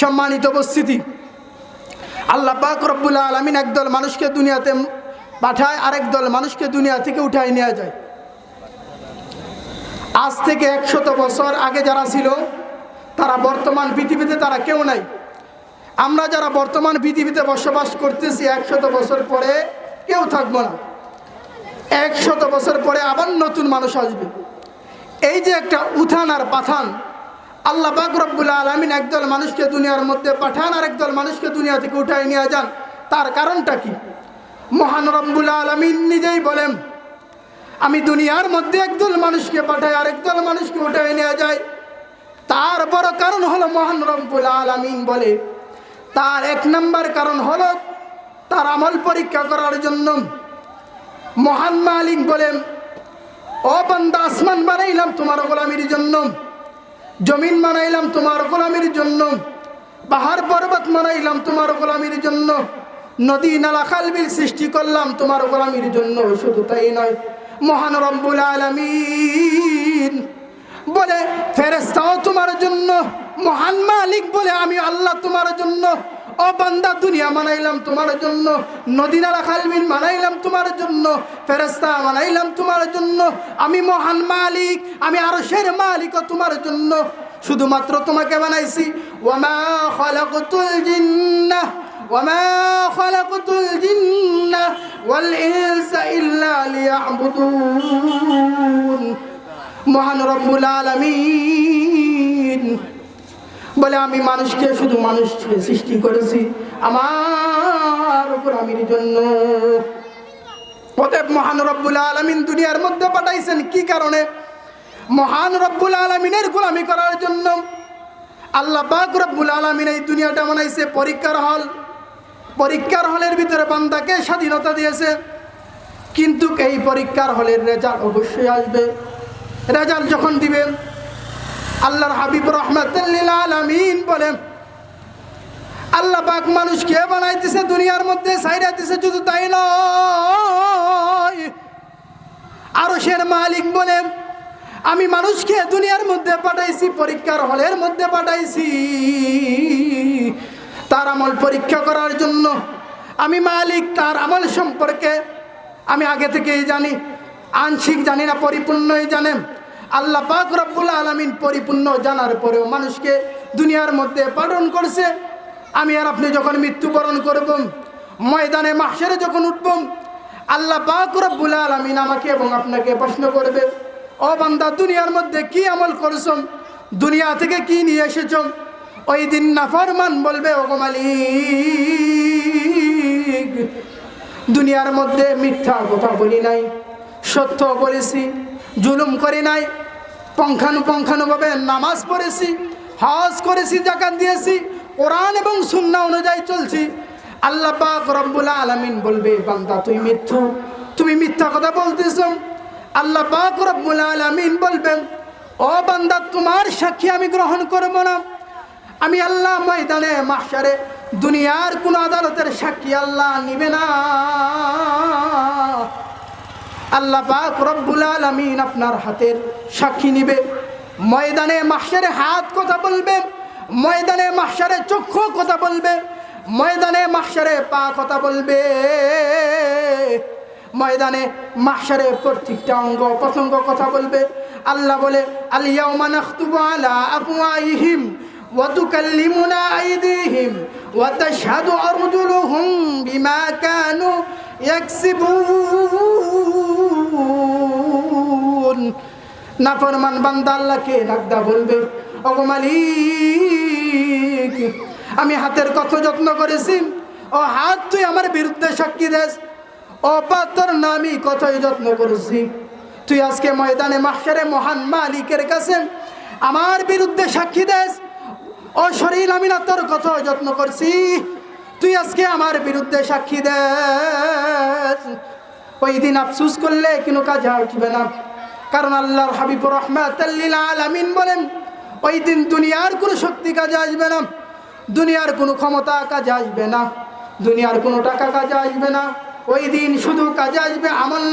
সম্মানিত উপস্থিতি, আল্লাহ পাক রব্বুল আলামিন একদল মানুষকে দুনিয়াতে পাঠায়, আরেক দল মানুষকে দুনিয়া থেকে উঠায় নিয়ে যায়। আজ থেকে 100 বছর আগে যারা ছিল তারা বর্তমান পৃথিবীতে তারা কেউ নাই। আমরা যারা বর্তমান পৃথিবীতে বসবাস করতেছি 100 বছর পরে কেউ থাকবো না। 100 বছর পরে আবার নতুন মানুষ আসবে। এই যে একটা উত্থান আর পাঠান, আল্লাহ পাক রব্বুল আলামিন একদল মানুষকে দুনিয়ার মধ্যে পাঠান আর একদল মানুষকে দুনিয়া থেকে উঠায় নিয়ে যান, তার কারণটা কি? মহান রব্বুল আলামিন নিজেই বলেন, আমি দুনিয়ার মধ্যে একদল মানুষকে পাঠাই আর একদল মানুষকে উঠায় নিয়ে যাই। তার বড় কারণ হলো, মহান রব্বুল আলামিন বলে, তার 1 নম্বর কারণ হলো তার আমল পরীক্ষা করার জন্য। মহান মালিক বলেন, ও বান্দা, আসমান বানাইলাম তোমার গোলামির জন্য, জমিন বানাইলাম তোমার গোলামির জন্য, পাহাড় পর্বত বানাইলাম তোমার গোলামির জন্য, নদী নালা খাল বিল সৃষ্টি করলাম তোমার গোলামির জন্য। শুধু তাই নয়, মহান রব্বুল আলামিন বলে ফেরেশতাও তোমার জন্য। মহান মালিক বলে, আমি আল্লাহ তোমার জন্য। ও বান্দা, দুনিয়া বানাইলাম তোমার জন্য, নদী নালা খাল বিল বানাইলাম তোমার জন্য, ফেরেশতা বানাইলাম তোমার জন্য। আমি মহান মালিক, আমি আরশের মালিকও তোমার জন্য। শুধুমাত্র তোমাকে বানাইছি। ওয়ামা খালাকতুল জিন্নাহ ওয়ামা খালাকতুল জিন্নাহ ওয়াল ইনসা ইল্লা লিয়াবুদুন। মহান রব্বুল আলামিন বলে, আমি মানুষকে, শুধু মানুষকে সৃষ্টি করেছি আমার গোলামির জন্য। অতএব মহান রব্বুল আলামিন দুনিয়ার মধ্যে পাঠাইছেন কি কারণে? মহান রব্বুল আলামিনের গোলামি করার জন্য। আল্লাহ পাক রব্বুল আলামিন এই দুনিয়াটা বানাইছে পরীক্ষার হল। পরীক্ষার হলের ভিতরে বান্দাকে স্বাধীনতা দিয়েছে, কিন্তু এই পরীক্ষার হলের রেজাল্ট অবশ্যই আসবে। রেজাল্ট যখন দিবেন, আল্লাহর হাবিব রাহমাতুল লিল আলামিন বলেন, আল্লাহ পাক মানুষকে বানাইতেছে দুনিয়ার মধ্যে, ছাইরাইতেছে। শুধু তাই নয়, আরশের মালিক বলেন, আমি মানুষকে দুনিয়ার মধ্যে পাঠাইছি, পরীক্ষার হলের মধ্যে পাঠাইছি তার আমল পরীক্ষা করার জন্য। আমি মালিক, তার আমল সম্পর্কে আমি আগে থেকেই জানি, আংশিক জানি না, পরিপূর্ণই জানেন। আল্লাহ পাক রব্বুল আলামিন পরিপূর্ণ জানার পরেও মানুষকে দুনিয়ার মধ্যে পালন করছে। আমি আর আপনি যখন মৃত্যুবরণ করব, ময়দানে মাহশারে যখন উঠব, আল্লাহ পাক রব্বুল আলামিন আমাকে এবং আপনাকে প্রশ্ন করবে, ও বান্দা, দুনিয়ার মধ্যে কি আমল করেছো? দুনিয়া থেকে কি নিয়ে এসেছো? ওই দিন নাফরমান বলবে, ওগো মালিক, দুনিয়ার মধ্যে মিথ্যা কথা বলি নাই, সত্য বলেছি, জুলুম করি নাই, পঙ্খানুপঙ্খানুভাবে নামাজ পড়েছি, হজ করেছি, যাকাত দিয়েছি, কোরআন এবং সুন্নাহ অনুযায়ী চলছি। আল্লাহ পাক রব্বুল আলামিন বলবে, বান্দা, তুমি মিথ্যা কথা বলতেছো। আল্লাহ পাক রব্বুল আলামিন বলবেন, ও বান্দা, তোমার সাক্ষী আমি গ্রহণ করব না। আমি আল্লাহ ময়দানে মাহশারে দুনিয়ার কোন আদালতের সাক্ষী আল্লাহ নিবে না। আল্লাহ পাক রব্বুল আলামিন আপনার হাতের সাক্ষী নিবে। ময়দানে মাহশারে হাত কথা বলবে, ময়দানে মাহশারে চক্ষু কথা বলবে, ময়দানে মাহশারে পা কথা বলবে, ময়দানে মাহশারে প্রত্যেকটা অঙ্গ প্রত্যঙ্গ কথা বলবে। আল্লাহ বলে, আল ইয়াউমা নাখতুবু আলা আফওয়াহিহিম ওয়া তুকাল্লিমুনা আইদিহিম ওয়া তাশহাদু আরজুলুহুম বিমা কানু ইয়াকসিবুন। নাফরমান বান্দা আল্লাহকে ডাকদা বলবে, ওগো মালিক, আমি হাতের কত যত্ন করেছি, ও হাত তুই আমার বিরুদ্ধে সাক্ষী দেস। ও পা, তোর নামি কতই যত্ন করেছি, তুই আজকে ময়দানে মাহশারে মহান মালিকের কাছে আমার বিরুদ্ধে সাক্ষী দেস। ও শরীর, আমি না তোর কত যত্ন করছি, তুই আজকে আমার বিরুদ্ধে সাক্ষী দেস। ওই দিন আফসোস করলে কোনো কাজে আসবে না, কারণ আল্লাহর হাবিব রাহমাতুল লিল আলামিন বলেন, ওই দিন দুনিয়ার কোনো শক্তি কাজে আসবে না, দুনিয়ার কোনো ক্ষমতা কাজে আসবে না, দুনিয়ার কোনো টাকা কাজে আসবে না। ওই দিন শুধু কাজে আসবে আমল।